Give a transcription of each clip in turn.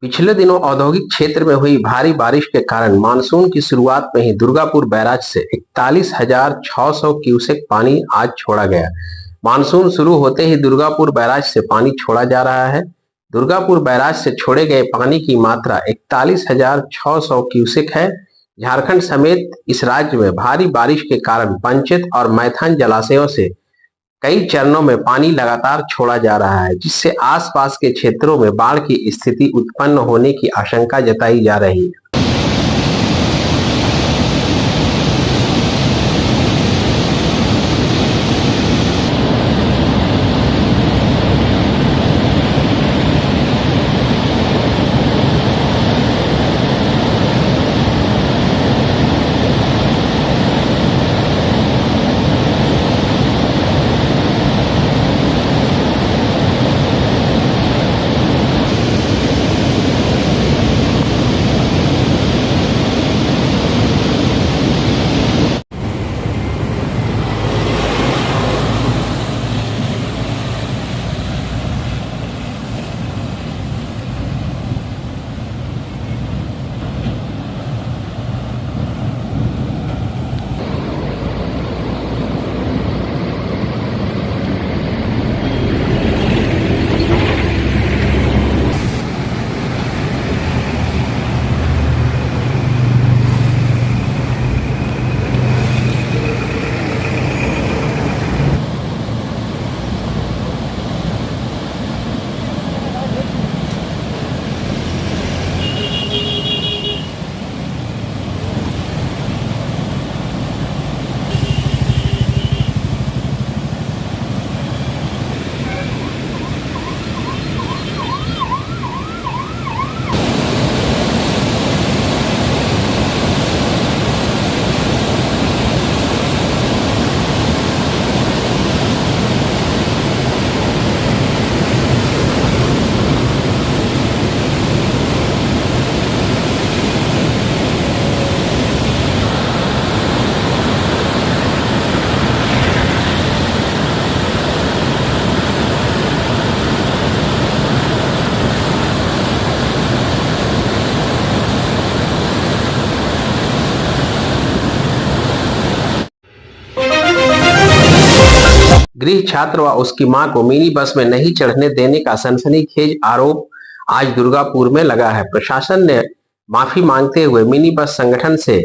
पिछले दिनों औद्योगिक क्षेत्र में हुई भारी बारिश के कारण मानसून की शुरुआत में ही दुर्गापुर बैराज से 41,600 क्यूसेक पानी आज छोड़ा गया। मानसून शुरू होते ही दुर्गापुर बैराज से पानी छोड़ा जा रहा है। दुर्गापुर बैराज से छोड़े गए पानी की मात्रा 41,600 क्यूसेक है। झारखंड समेत इस राज्य में भारी बारिश के कारण पंचेत और मैथन जलाशयों से कई चरणों में पानी लगातार छोड़ा जा रहा है, जिससे आसपास के क्षेत्रों में बाढ़ की स्थिति उत्पन्न होने की आशंका जताई जा रही है। गृह छात्र व उसकी मां को मिनी बस में नहीं चढ़ने देने का सनसनीखेज आरोप आज दुर्गापुर में लगा है। प्रशासन ने माफी मांगते हुए मिनी बस संगठन से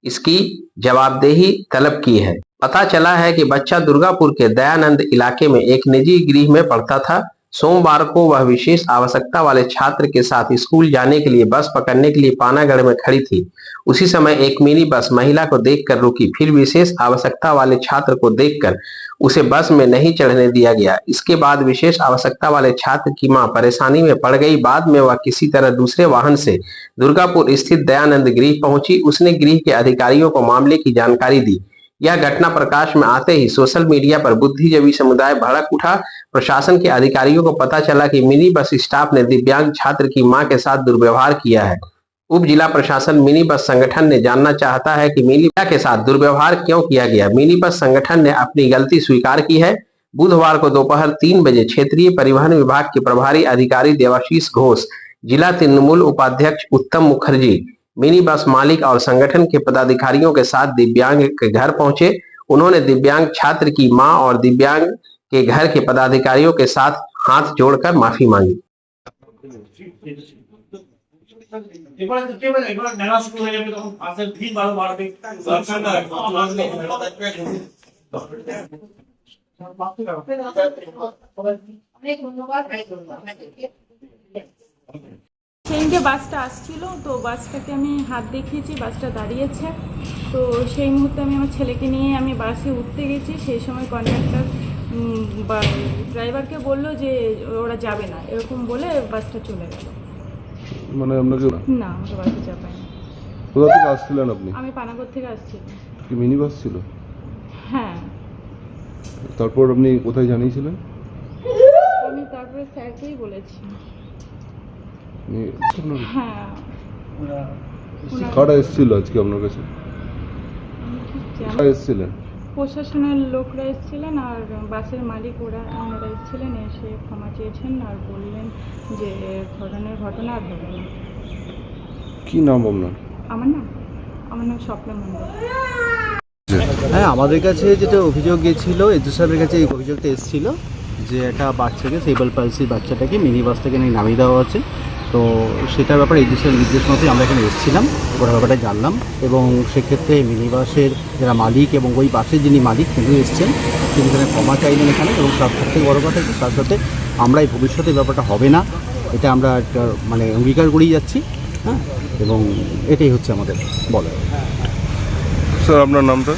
इसकी जवाबदेही तलब की है। पता चला है कि बच्चा दुर्गापुर के दयानंद इलाके में एक निजी गृह में पढ़ता था। सोमवार को वह विशेष आवश्यकता वाले छात्र के साथ स्कूल जाने के लिए बस पकड़ने के लिए पानागढ़ में खड़ी थी। उसी समय एक मिनी बस महिला को देखकर रुकी, फिर विशेष आवश्यकता वाले छात्र को देखकर उसे बस में नहीं चढ़ने दिया गया। इसके बाद विशेष आवश्यकता वाले छात्र की मां परेशानी में पड़ गई। बाद में वह किसी तरह दूसरे वाहन से दुर्गापुर स्थित दयानंद गृह पहुंची। उसने गृह के अधिकारियों को मामले की जानकारी दी। यह घटना प्रकाश में आते ही सोशल मीडिया पर बुद्धिजीवी समुदाय भड़क उठा। प्रशासन के अधिकारियों को पता चला कि मिनी बस स्टाफ ने दिव्यांग छात्र की मां के साथ दुर्व्यवहार किया है। उप जिला प्रशासन मिनी बस संगठन ने जानना चाहता है कि मिनी बस के साथ दुर्व्यवहार क्यों किया गया। मिनी बस संगठन ने अपनी गलती स्वीकार की है। बुधवार को दोपहर 3 बजे क्षेत्रीय परिवहन विभाग के प्रभारी अधिकारी देवाशीष घोष, जिला तृणमूल उपाध्यक्ष उत्तम मुखर्जी, मिनी बस मालिक और संगठन के पदाधिकारियों के साथ दिव्यांग के घर पहुंचे। उन्होंने दिव्यांग छात्र की मां और दिव्यांग के घर के पदाधिकारियों के साथ हाथ जोड़कर माफी मांगी। সেদিনকে বাসটা আসছিল, তো বাসটাকে আমি হাত দেখিয়েছি, বাসটা দাঁড়িয়েছে। তো সেই মুহূর্তে আমি আমার ছেলেকে নিয়ে আমি বাসে উঠতে গেছি। সেই সময় কন্ডাক্টর ড্রাইভারকে বললো যে ওরা যাবে না, এরকম বলে বাসটা চলে গেল। মানে আপনাকে না, আমাকে বাসে চাপায়নি। কোথা থেকে আসছিলেন আপনি? আমি পানাগড় থেকে আসছিলাম। কি মিনি বাস ছিল? হ্যাঁ। তারপর আপনি কোথায় জানিয়েছিলেন? আমি তারপরে স্যারকেই বলেছি। হ্যাঁ। কারা এসেছিল আজকে আপনার কাছে? কারা এসেছিলেন? প্রশাসনের লোকরা এসেছিলেন আর বাসের মালিক ওনারা এসেছিলেন, এসে ক্ষমা চেয়েছেন আর বললেন যে ধরনের ঘটনা আর হবে না। কি নাম আপনার? আমার নাম স্বপ্ন মণ্ডল। হ্যাঁ, আমাদের কাছে যেটা অভিযোগ গিয়েছিল, এসডি সাহেবের কাছে এই অভিযোগটা এসেছিল যে একটা বাচ্চাকে, সেরিব্রাল পালসির বাচ্চাটাকে মিনি বাস থেকে নামিয়ে দেওয়া হচ্ছে। তো সেটার ব্যাপারে এসডি সাহেবের নির্দেশ মতোই আমরা এখানে এসেছিলাম, ওরা ব্যাপারটা জানলাম এবং সেক্ষেত্রে মিনি বাসের যারা মালিক এবং ওই বাসের যিনি মালিক তিনি এসছেন, তিনি এখানে ক্ষমা চাইলেন এখানে। এবং সব থেকে বড়ো কথা হচ্ছে তার সাথে আমরা এই ভবিষ্যতে ব্যাপারটা হবে না, এটা আমরা একটা মানে অঙ্গীকার করেই যাচ্ছি। হ্যাঁ, এবং এটাই হচ্ছে আমাদের বলা। স্যার আপনার নামটা?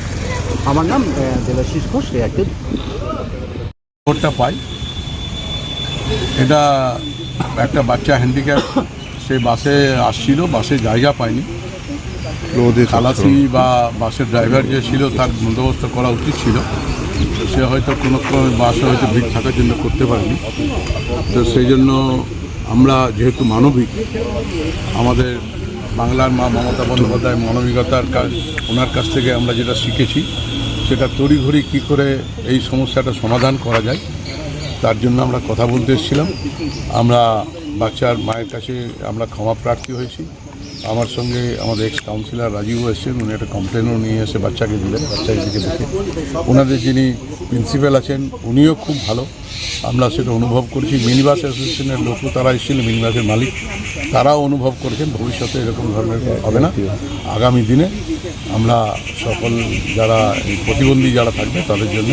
আমার নাম দেবাশিস ঘোষ, রিয়াক্টিভ। খবরটা পাই, এটা একটা বাচ্চা হ্যান্ডিক্যাপ সে বাসে আসছিল, বাসে জায়গা পায়নি। খালাসি বা বাসের ড্রাইভার যে ছিল তার বন্দোবস্ত করা উচিত ছিল, সে হয়তো কোনো বাসে হয়তো ভিড় থাকার জন্য করতে পারেনি। তো সেই জন্য আমরা যেহেতু মানবিক, আমাদের বাংলার মা মমতা বন্দ্যোপাধ্যায় মানবিকতার কাজ, ওনার কাছ থেকে আমরা যেটা শিখেছি সেটা তড়িঘড়ি কী করে এই সমস্যাটা সমাধান করা যায় তার জন্য আমরা কথা বলতে এসেছিলাম। আমরা বাচ্চার মায়ের কাছে আমরা ক্ষমা প্রার্থী হয়েছি। আমার সঙ্গে আমাদের এক্স কাউন্সিলর রাজীবও এসেছেন, উনি একটা কমপ্লেনও নিয়ে এসে বাচ্চাকে দিলেন। বাচ্চাকে দিকে দেখে ওনাদের যিনি প্রিন্সিপাল আছেন উনিও খুব ভালো, আমরা সেটা অনুভব করছি। মিনি বাস অ্যাসোসিয়েশনের লোকও তারা এসেছিলেন, মিনি বাসের মালিক তারাও অনুভব করেছেন ভবিষ্যতে এরকম ধরনের হবে না। আগামী দিনে আমরা সকল যারা প্রতিবন্ধী যারা থাকবে তাদের জন্য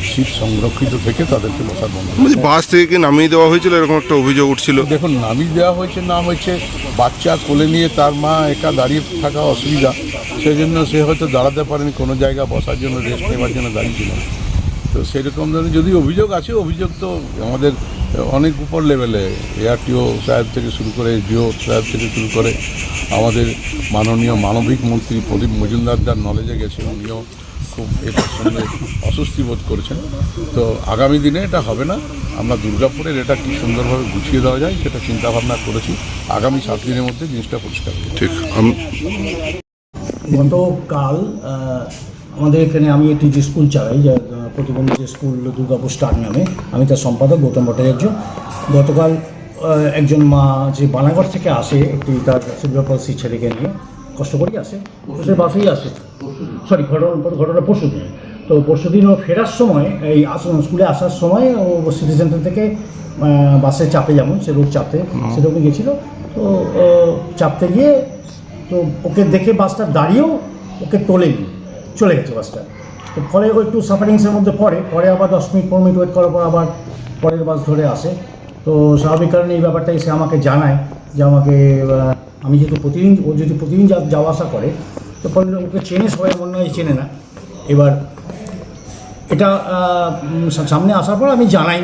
সিট সংরক্ষিত থেকে তাদেরকে বসার বন্ধ। বাস থেকে কি নামিয়ে দেওয়া হয়েছিল এরকম একটা অভিযোগ উঠছিল? দেখুন, নামিয়ে দেওয়া হয়েছে না হয়েছে, বাচ্চা কোলে নিয়ে তার মা একা দাঁড়িয়ে থাকা অসুবিধা, সেই জন্য সে হয়তো দাঁড়াতে পারেনি, কোনো জায়গা বসার জন্য রেস্ট নেওয়ার জন্য দাঁড়িয়েছিল। তো সেরকম ধরনের যদি অভিযোগ আছে, অভিযোগ তো আমাদের অনেক উপর লেভেলে, এআরটিও সাহেব থেকে শুরু করে জিও সাহেব থেকে শুরু করে আমাদের মাননীয় মানবিক মন্ত্রী প্রদীপ মজুমদার যার নলেজে গেছে, উনিও খুব এটার সঙ্গে অস্বস্তি বোধ করেছেন। তো আগামী দিনে এটা হবে না, আমরা দুর্গাপুরের এটা কী সুন্দরভাবে গুছিয়ে দেওয়া যায় সেটা চিন্তাভাবনা করেছি। আগামী 7 দিনের মধ্যে জিনিসটা পরিষ্কার হবে। ঠিক। গতকাল আমাদের এখানে আমি একটি যে স্কুল চালাই, যে প্রতিবন্ধী যে স্কুল দুর্গাপুর স্টার নামে, আমি তার সম্পাদক গৌতম ভট্টাচার্য। গতকাল একজন মা যে বানাগড় থেকে আসে একটি তার সেরিব্রাল পালসি ছেলেকে নিয়ে, কষ্ট করেই আসে, সে বাসেই আসে, সরি ঘটনা পরশুদিন। তো পরশুদিন ও ফেরার সময় এই স্কুলে আসার সময় ও সিটি সেন্টার থেকে বাসে চাপে, যেমন সে রোড চাপতে সেরকম গেছিলো। তো চাপতে গিয়ে তো ওকে দেখে বাসটা দাঁড়িয়েও ওকে তোলেনি, চলে গেছে বাসটা। তো ফলে ও একটু সাফারিংসের মধ্যে পরে আবার 10 মিনিট 15 মিনিট ওয়েট করার পর আবার পরের বাস ধরে আসে। তো স্বাভাবিক কারণে এই ব্যাপারটা এসে আমাকে জানায় যে আমাকে, আমি যেহেতু প্রতিদিন যাওয়া আসা করে, তো ফলে ওকে চেনে, সবাই মনে হয় চেনে না। এবার এটা সামনে আসার পর আমি জানাই,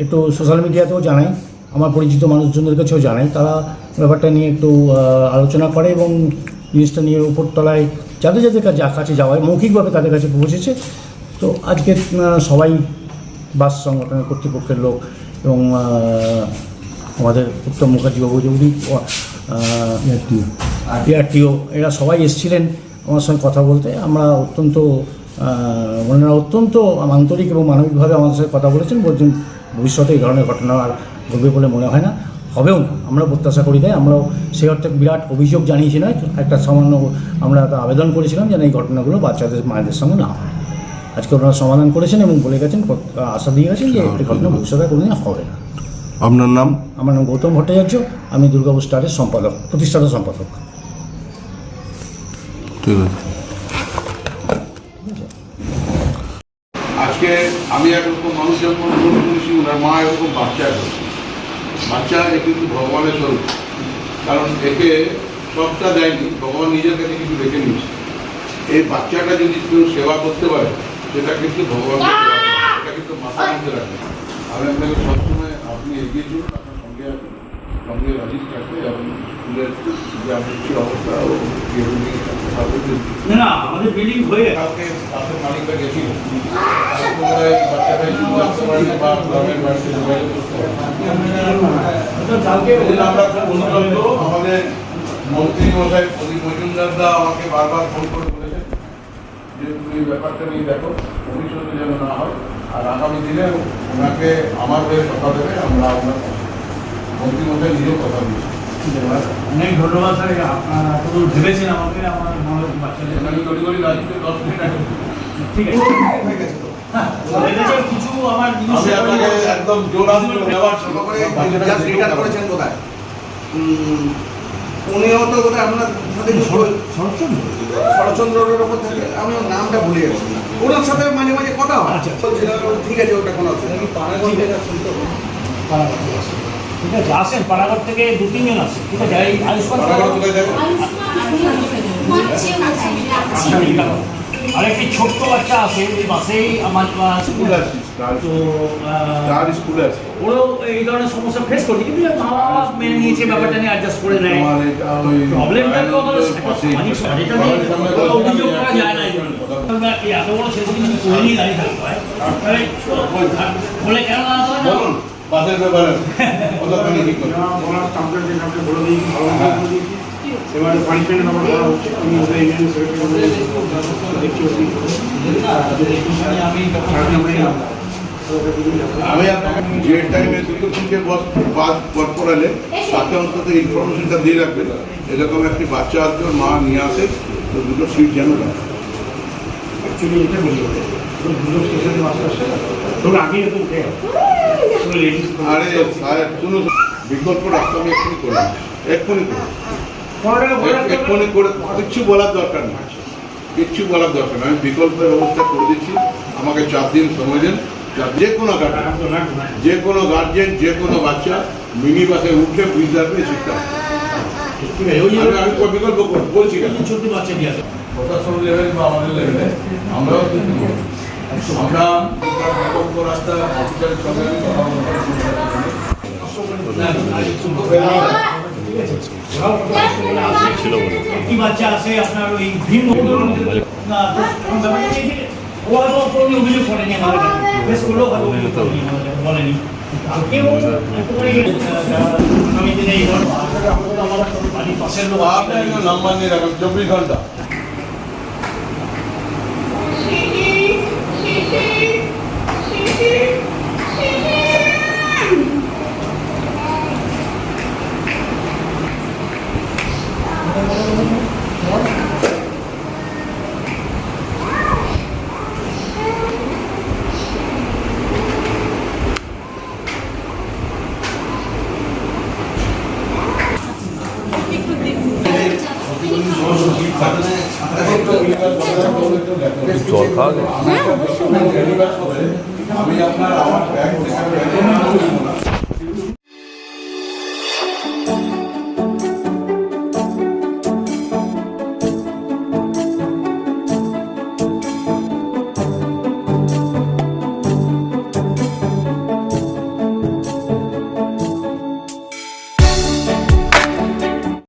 একটু সোশ্যাল মিডিয়াতেও জানাই, আমার পরিচিত মানুষজনদের কাছেও জানাই, তারা ব্যাপারটা নিয়ে একটু আলোচনা করে এবং জিনিসটা নিয়ে উপরতলায় যাদের কাছে যাওয়ায় মৌখিকভাবে তাদের কাছে পৌঁছেছে। তো আজকে সবাই বাস সংগঠনের কর্তৃপক্ষের লোক এবং আমাদের উত্তম মুখার্জি বাবু যেগুলি এআরটিও এরা সবাই এসেছিলেন আমার সঙ্গে কথা বলতে। আমরা ওনারা অত্যন্ত আন্তরিক এবং মানবিকভাবে আমাদের সাথে কথা বলেছেন, বলছেন ভবিষ্যতে এই ধরনের ঘটনা আর ঘটবে বলে মনে হয় না, হবেও না, আমরা প্রত্যাশা করি। তাই আমরাও সেই অর্থে বিরাট অভিযোগ জানিয়েছি নয়, একটা সামান্য আমরা আবেদন করেছিলাম যেন এই ঘটনাগুলো বাচ্চাদের মায়েদের সঙ্গে না হয়। আজকে ওনারা সমাধান করেছেন এবং বলে গেছেন, আশা দিয়ে গেছেন যে এই ঘটনা ভবিষ্যতে কোনোদিন হবে না। আপনার নাম? আমার নাম গৌতম ভট্টাচার্য, আমি দুর্গাপুর স্টারের সম্পাদক, প্রতিষ্ঠাতা সম্পাদক। ঠিক আছে। আজকে আমি একরকম মানুষ যখন শুনেছি, ওনার মা এরকম বাচ্চা কিন্তু ভগবানের স্বরূপ, কারণ একে সবটা দেয়নি, ভগবান নিজের কাছে কিছু রেখে নিয়েছে। এই বাচ্চাটা যদি কেউ সেবা করতে পারে সেটা কিন্তু ভগবানকে সেবা করে, এটা কিন্তু মাথার মধ্যে রাখবে। আমি আপনাকে সবসময় আপনি এগিয়ে চলুন, আপনার সঙ্গে আসুন, সঙ্গে রাজিশ থাকবে এবং স্কুলের যে আপনার কি অবস্থা ও না আমাদের বিল্ডিং হয়ে কালকে বাসের মালিকরা গেছিল, বাচ্চাটা আসতে পারেনি বা গ্রামের বাড়িতে যোগাযোগ করতে পারেনি। আমরা খুব অনুতপ্ত। আমাদের মন্ত্রী মশাই প্রদীপ মজুমদারদা আমাকে বারবার ফোন করে বলেছেন যে যে তুমি এই ব্যাপারটা নিয়ে দেখো, ভবিষ্যতে যেন না হয়। আর আগামী দিনে ওনাকে আমাদের কথা দেবে, আমরা আপনার মন্ত্রীমণ্ডলে নিজেও কথা দিয়েছি। অনেক ধন্যবাদ স্যার, আপনারা এতদূর ভেবেছেন আমাকে, আমার বাচ্চাদের আমি তড়িঘড়ি রাজনীতি 10 মিনিট আগে ঠিক আছে কিছু আমার জিনিস আমি আপনাকে একদম জোর আন্দোলন নেওয়ার জন্য করেছেন কোথায়? উনিও তো বোধহয় আপনার সাথে শরৎচন্দ্রের ওপর থেকে, আমি ওর নামটা ভুলে গেছি। ওনার সাথে মাঝে মাঝে কথা হয়। আচ্ছা। ঠিক আছে, ওটা কোনো অসুবিধা নেই। ঠিক আছে, আসেন পাড়াঘর থেকে 2-3 জন আছে। ঠিক আছে, এই আয়ুষ্মান আরেকটি ছোট্ট বাচ্চা আছে এই বাসেই আমার স্কুল আছে, তো তার স্কুলে আছে। ওরও এই ধরনের সমস্যা ফেস করছে, কিন্তু মা বাবা মেনে নিয়েছে, ব্যাপারটা নিয়ে অ্যাডজাস্ট করে নেয়। তোমার এটা ওই প্রবলেমটা তো আমাদের সামাজিক এটা নিয়ে কোনো অভিযোগ করা যায় না। এই ধরনের এই এত বড় সেগুলি যদি করে নিয়ে দাঁড়িয়ে থাকতে হয় তাহলে বলে কেন না বলুন বাসের ব্যাপারে কতখানি কি করবে? এবারে পানিশমেন্ট আমার করা হচ্ছে, আমি ওদের ইউনিয়ন সেক্রেটারি দেখছি আমি আপনাকে যে টাইমে দুটো তিনটে বাস করালে তাকে অন্তত ইনফরমেশনটা দিয়ে রাখবেন, এরকম একটি বাচ্চা আসবে, ওর মা নিয়ে আসে, তো দুটো সিট যেন রাখে। অ্যাকচুয়ালি এটা বলি দুটো স্টেশনে বাস আসছে, ধরুন আগে এরকম উঠে লেডিস আরে স্যার কোনো বিকল্প রাস্তা আমি এক্ষুনি করলাম, এক্ষুনি করে কিচ্ছু বলার দরকার নেই, কিচ্ছু বলার দরকার নেই। আমি বিকল্পের ব্যবস্থা করে দিচ্ছি, আমাকে 4 দিন সময় দেন। যে কোনো গার্জেন যে কোনো বাচ্চা মিনি বাসে উঠলে বুঝতে পারবে শিক্ষা। আমি বিকল্প বলছি কেন, ছোট বাচ্চা দিয়ে প্রশাসন লেভেল বা আমাদের লেভেলে আমরাও কিন্তু করি। আমরা বিকল্প রাস্তা অফিসারের সঙ্গে একটি বাচ্চা আছে আপনার ওই ভিন্ন অভিযোগ করেনি আমাদের কাছে, বেশ করলেও ভালো বলেনি। কেউ আগামী দিনে এই ধরনের বাড়ির পাশের লোক আপনার নাম্বার নিয়ে রাখেন 24 ঘন্টা। আমি আপনার আমার ব্যাগ থেকে